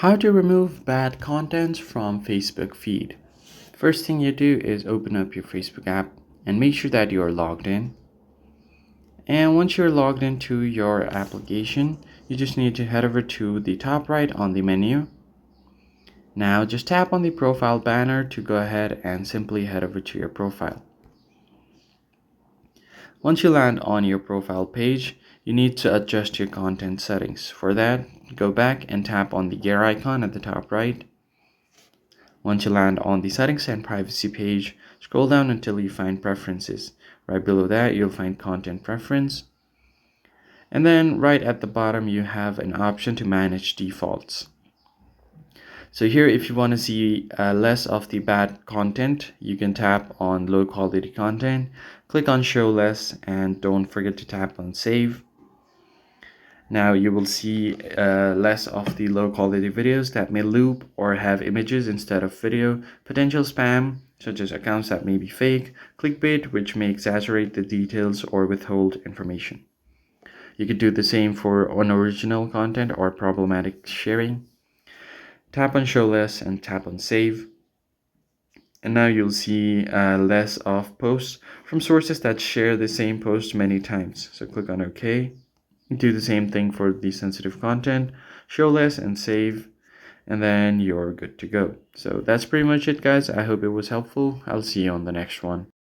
How to remove bad content from Facebook feed. First thing you do is open up your Facebook app and make sure that you are logged in. And once you're logged into your application, you just need to head over to the top right on the menu. Now just tap on the profile banner to go ahead and simply head over to your profile. Once you land on your profile page, you need to adjust your content settings. For that, go back and tap on the gear icon at the top right. Once you land on the settings and privacy page, scroll down until you find preferences. Right below that, you'll find content preference. And then right at the bottom, you have an option to manage defaults. So here, if you want to see less of the bad content, you can tap on low quality content, click on show less, and don't forget to tap on save. Now you will see less of the low quality videos that may loop or have images instead of video, potential spam, such as accounts that may be fake, clickbait, which may exaggerate the details or withhold information. You could do the same for unoriginal content or problematic sharing. Tap on show less and tap on save. And now you'll see less of posts from sources that share the same post many times. So click on OK. Do the same thing for the sensitive content, show less and save, and then you're good to go. So that's pretty much it, guys. I hope it was helpful. I'll see you on the next one.